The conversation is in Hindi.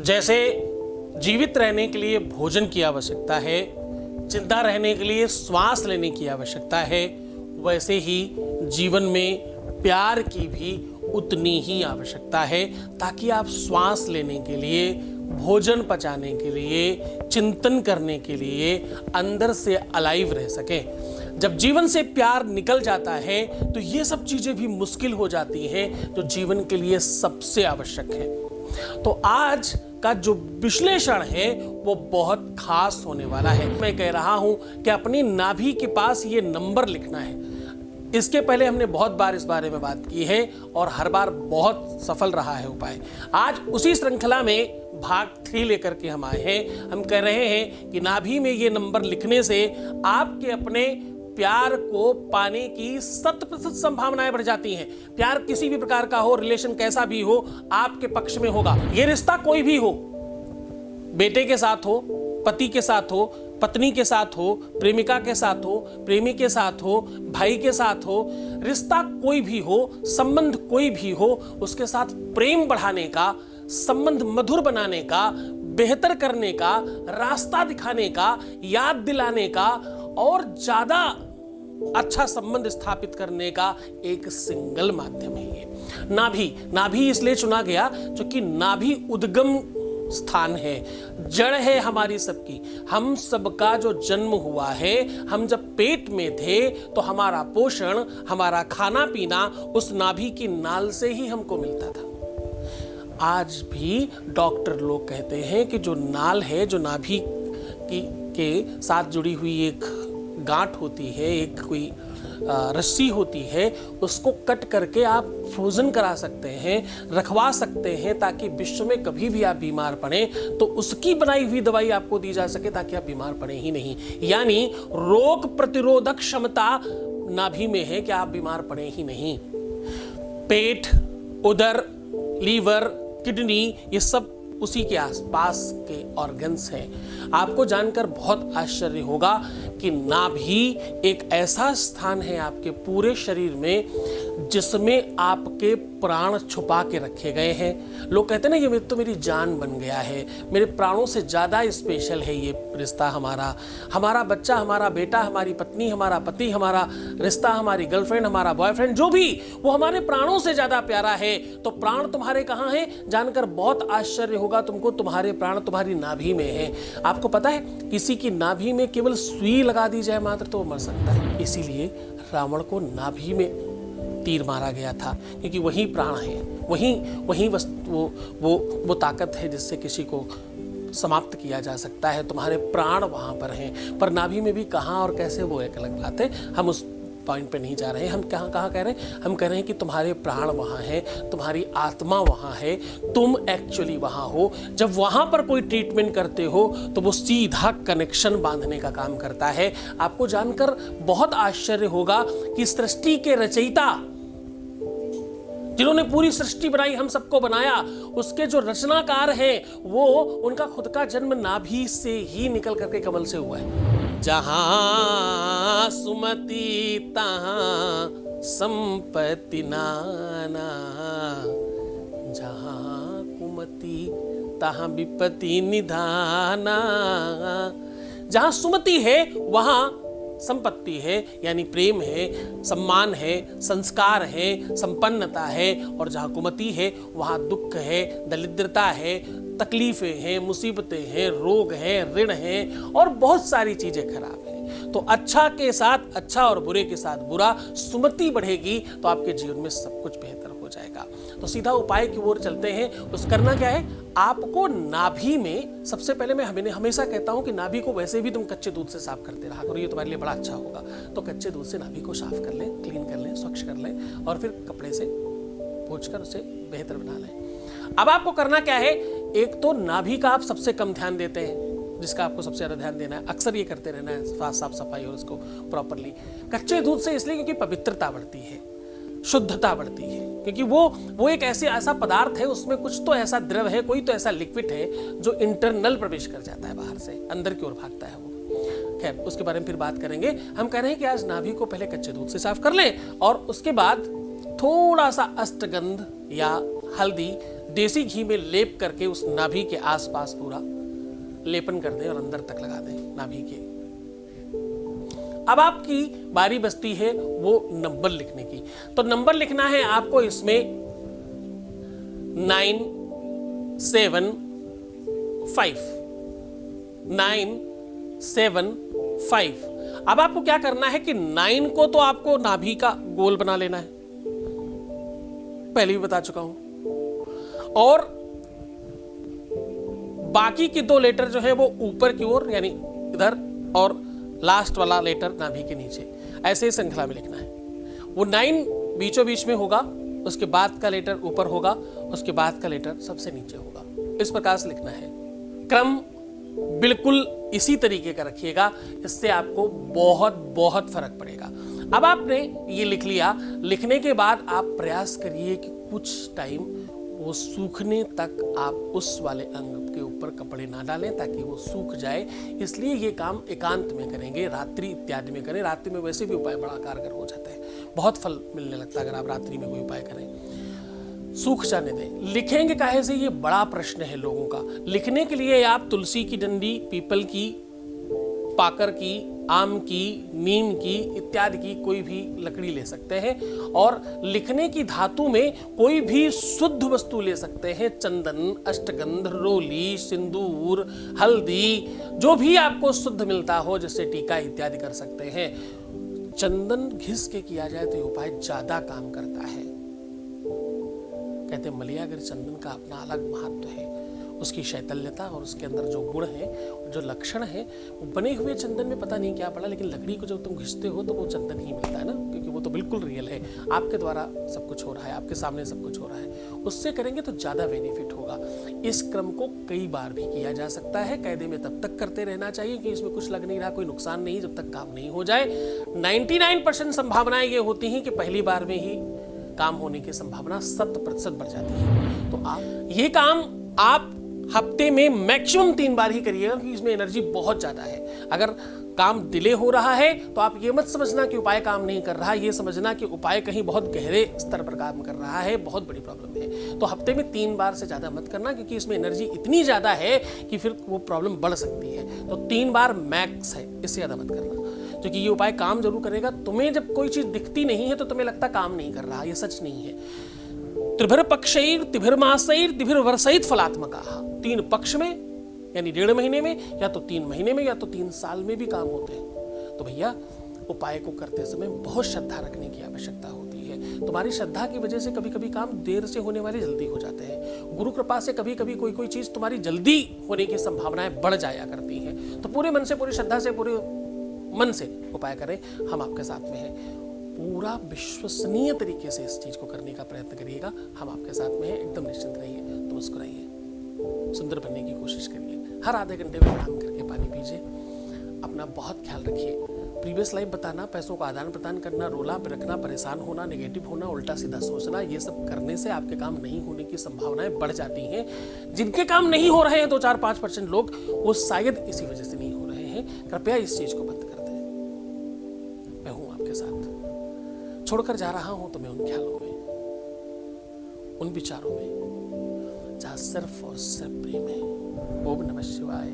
जैसे जीवित रहने के लिए भोजन की आवश्यकता है, जिंदा रहने के लिए श्वास लेने की आवश्यकता है, वैसे ही जीवन में प्यार की भी उतनी ही आवश्यकता है, ताकि आप श्वास लेने के लिए, भोजन पचाने के लिए, चिंतन करने के लिए अंदर से अलाइव रह सकें। जब जीवन से प्यार निकल जाता है तो ये सब चीजें भी मुश्किल हो जाती हैं जो जीवन के लिए सबसे आवश्यक है। तो आज का जो विश्लेषण है वो बहुत खास होने वाला है। मैं कह रहा हूं कि अपनी नाभि के पास ये नंबर लिखना है। इसके पहले हमने बहुत बार इस बारे में बात की है और हर बार बहुत सफल रहा है उपाय। आज उसी श्रृंखला में भाग 3 लेकर के हम आए हैं। हम कह रहे हैं कि नाभि में ये नंबर लिखने से आपके अपने प्यार को पाने की 100% संभावनाएं बढ़ जाती हैं। प्यार किसी भी प्रकार का हो, रिलेशन कैसा भी हो, आपके पक्ष में होगा। ये रिश्ता कोई भी हो, बेटे के साथ हो, पति के साथ हो, पत्नी के साथ हो, प्रेमिका के साथ हो, प्रेमी के साथ हो, भाई के साथ हो, रिश्ता कोई भी हो, संबंध कोई भी हो, उसके साथ प्रेम बढ़ाने का, संबंध मधुर बनाने का, बेहतर करने का, रास्ता दिखाने का, याद दिलाने का और ज्यादा अच्छा संबंध स्थापित करने का एक सिंगल माध्यम है ये नाभि। नाभि इसलिए चुना गया क्योंकि नाभि उद्गम स्थान है, जड़ है हमारी सबकी। हम सबका जो जन्म हुआ है, हम जब पेट में थे तो हमारा पोषण, हमारा खाना पीना उस नाभि की नाल से ही हमको मिलता था। आज भी डॉक्टर लोग कहते हैं कि जो नाल है, जो नाभि के साथ जुड़ी हुई एक गांठ होती है, एक कोई रस्सी होती है, उसको कट करके आप फ्रोजन करा सकते हैं, रखवा सकते हैं, ताकि विश्व में कभी भी आप बीमार पड़े तो उसकी बनाई हुई दवाई आपको दी जा सके, ताकि आप बीमार पड़े ही नहीं। यानी रोग प्रतिरोधक क्षमता नाभि में है कि आप बीमार पड़े ही नहीं। पेट, उदर, लीवर, किडनी, ये सब उसी के आसपास के ऑर्गन्स हैं। आपको जानकर बहुत आश्चर्य होगा कि नाभि एक ऐसा स्थान है आपके पूरे शरीर में जिसमें आपके प्राण छुपा के रखे गए हैं। लोग कहते हैं ना, ये तो मेरी जान बन गया है, मेरे प्राणों से ज़्यादा स्पेशल है ये रिश्ता हमारा। हमारा बच्चा, हमारा बेटा, हमारी पत्नी, हमारा पति, हमारा रिश्ता, हमारी गर्लफ्रेंड, हमारा बॉयफ्रेंड, जो भी, वो हमारे प्राणों से ज़्यादा प्यारा है। तो प्राण तुम्हारे कहाँ हैं? जानकर बहुत आश्चर्य होगा तुमको, तुम्हारे प्राण तुम्हारी नाभि में है। आपको पता है, किसी की नाभि में केवल सुई लगा दी जाए मात्र तो वो मर सकता है। इसीलिए रावण को नाभि में तीर मारा गया था, क्योंकि वही प्राण है, वही वो ताकत है जिससे किसी को समाप्त किया जा सकता है। तुम्हारे प्राण वहां पर हैं, पर नाभि में भी कहाँ और कैसे वो एक अलग बात है। हम उस पॉइंट पे नहीं जा रहे हैं। हम कहाँ कह रहे हैं? हम कह रहे हैं कि तुम्हारे प्राण वहाँ हैं, तुम्हारी आत्मा वहाँ है, तुम एक्चुअली वहाँ हो। जब वहाँ पर कोई ट्रीटमेंट करते हो तो वो सीधा कनेक्शन बांधने का काम करता है। आपको जानकर बहुत आश्चर्य होगा कि सृष्टि के रचयिता, जिन्होंने पूरी सृष्टि बनाई, हम सबको बनाया, उसके जो रचनाकार हैं, वो उनका खुद का जन्म नाभि से ही निकल करके कमल से हुआ है। जहां सुमति तहां संपत्ति नाना, जहां कुमति तहां विपत्ति निधाना। जहां सुमति है वहां संपत्ति है, यानी प्रेम है, सम्मान है, संस्कार है, संपन्नता है। और जहाँ कुमति है वहाँ दुख है, दरिद्रता है, तकलीफें हैं, मुसीबतें हैं, रोग हैं, ऋण हैं और बहुत सारी चीजें खराब हैं। तो अच्छा के साथ अच्छा और बुरे के साथ बुरा, सुमति बढ़ेगी तो आपके जीवन में सब कुछ बेहतर हो जाएगा। तो सीधा उपाय की ओर चलते हैं। उस करना क्या है? आपको नाभि में, सबसे पहले मैं हमेशा कहता हूं कि नाभि को वैसे भी तुम कच्चे दूध से साफ करते रहा करो, ये तुम्हारे लिए बड़ा अच्छा होगा। तो कच्चे दूध से नाभि को साफ कर लें, क्लीन कर लें, स्वच्छ कर लें और फिर कपड़े से पोंछकर उसे बेहतर बना लें। अब आपको करना क्या है? एक तो नाभि का आप सबसे कम ध्यान देते हैं, जिसका आपको सबसे ज्यादा ध्यान देना है, अक्सर ये करते रहना है, साफ सफाई और उसको प्रॉपरली। कच्चे दूध से इसलिए क्योंकि पवित्रता बढ़ती है, शुद्धता बढ़ती है, क्योंकि वो एक ऐसा पदार्थ है, उसमें कुछ तो ऐसा द्रव है, कोई तो ऐसा लिक्विड है जो इंटरनल प्रवेश कर जाता है, बाहर से अंदर की ओर भागता है वो। खैर, उसके बारे में फिर बात करेंगे। हम कह रहे हैं कि आज नाभि को पहले कच्चे दूध से साफ कर लें और उसके बाद थोड़ा सा अष्टगंध या हल्दी देसी घी में लेप करके उस नाभि के आसपास पूरा लेपन कर दें और अंदर तक लगा दें नाभि के। अब आपकी बारी बचती है वो नंबर लिखने की। तो नंबर लिखना है आपको इसमें 9 7 5, 9 7 5। अब आपको क्या करना है कि 9 को तो आपको नाभि का गोल बना लेना है, पहले भी बता चुका हूं, और बाकी की 2 लेटर जो है वो ऊपर की ओर यानी इधर, और लास्ट वाला लेटर नाभि के नीचे, ऐसे ही श्रृंखला में लिखना है। वो 9 बीचों बीच में होगा, उसके बाद का लेटर ऊपर होगा, उसके बाद का लेटर सबसे नीचे होगा। इस प्रकार से लिखना है। क्रम बिल्कुल इसी तरीके का रखिएगा, इससे आपको बहुत बहुत फर्क पड़ेगा। अब आपने ये लिख लिया, लिखने के बाद आप प्रयास करिए कि कुछ टाइम वो सूखने तक आप उस वाले अंग के ऊपर कपड़े ना डालें ताकि वो सूख जाए। इसलिए ये काम एकांत में करेंगे, रात्रि इत्यादि में करें। रात्रि में वैसे भी उपाय बड़ा कारगर हो जाता है, बहुत फल मिलने लगता है अगर आप रात्रि में कोई उपाय करें। सूख जाने दें। लिखेंगे काहे से, ये बड़ा प्रश्न है लोगों का। लिखने के लिए आप तुलसी की डंडी, पीपल की, पाकर की, आम की, नीम की इत्यादि की कोई भी लकड़ी ले सकते हैं, और लिखने की धातु में कोई भी शुद्ध वस्तु ले सकते हैं। चंदन, अष्टगंध, रोली, सिंदूर, हल्दी, जो भी आपको शुद्ध मिलता हो, जिससे टीका इत्यादि कर सकते हैं। चंदन घिस के किया जाए तो ये उपाय ज्यादा काम करता है। कहते हैं मलियागढ़ चंदन का अपना अलग महत्व है, उसकी शैतल्यता और उसके अंदर जो गुण है, जो लक्षण है, वो बने हुए चंदन में पता नहीं क्या पड़ा, लेकिन लकड़ी को जब तुम घिसते हो तो वो चंदन ही मिलता है ना, क्योंकि वो तो बिल्कुल रियल है, आपके द्वारा सब कुछ हो रहा है, आपके सामने सब कुछ हो रहा है। उससे करेंगे तो ज्यादा बेनिफिट होगा। इस क्रम को कई बार भी किया जा सकता है। कायदे में तब तक करते रहना चाहिए कि इसमें कुछ लग नहीं रहा, कोई नुकसान नहीं, जब तक काम नहीं हो जाए। 99% संभावनाएं ये होती हैं कि पहली बार में ही काम होने की संभावना 100% बढ़ जाती है। तो आप ये काम आप हफ्ते में मैक्सिमम 3 बार ही करिएगा, क्योंकि इसमें एनर्जी बहुत ज्यादा है। अगर काम डिले हो रहा है तो आप ये मत समझना कि उपाय काम नहीं कर रहा, ये समझना कि उपाय कहीं बहुत गहरे स्तर पर काम कर रहा है, बहुत बड़ी प्रॉब्लम है। तो हफ्ते में 3 बार से ज्यादा मत करना, क्योंकि इसमें एनर्जी इतनी ज्यादा है कि फिर वो प्रॉब्लम बढ़ सकती है। तो 3 बार मैक्स है, इससे ज्यादा मत करना, क्योंकि ये उपाय काम जरूर करेगा। तुम्हें जब कोई चीज दिखती नहीं है तो तुम्हें लगता काम नहीं कर रहा, ये सच नहीं है। त्रिभिर पक्षैर त्रिभिर मासैर त्रिभिर वर्षैर फलात्मका। 3 पक्ष में यानी 1.5 महीने में, या तो 3 महीने में, या तो 3 साल में भी काम होते हैं। तो भैया उपाय को करते समय बहुत श्रद्धा रखने की आवश्यकता होती है। तुम्हारी श्रद्धा की वजह से कभी कभी काम देर से होने वाले जल्दी हो जाते हैं। गुरु कृपा से कभी कभी कोई चीज तुम्हारी जल्दी होने की संभावनाएं बढ़ जाया करती हैं। तो पूरे मन से, पूरी श्रद्धा से, पूरे मन से उपाय करें, हम आपके साथ में हैं। पूरा विश्वसनीय तरीके से इस चीज को करने का प्रयत्न करिएगा, हम आपके साथ में हैं। एकदम निश्चिंत रहिए, तो मुस्कुराइए, सुंदर बनने की कोशिश करिए। हर आधे घंटे में आराम करके पानी पीजिए। अपना बहुत ख्याल रखिए। प्रीवियस लाइफ बताना, पैसों का आदान प्रदान करना, रोला रखना, परेशान होना, नेगेटिव होना, उल्टा सीधा सोचना, ये सब करने से आपके काम नहीं होने की संभावनाएं बढ़ जाती हैं। जिनके काम नहीं हो रहे हैं 2-4-5% लोग, वो शायद इसी वजह से नहीं हो रहे हैं। कृपया इस चीज को बंद कर दें। मैं हूं आपके साथ। छोड़कर जा रहा हूं तो मैं उन ख्यालों में, उन विचारों में जहां सिर्फ और सिर्फ प्रेम है। ओम नमः शिवाय।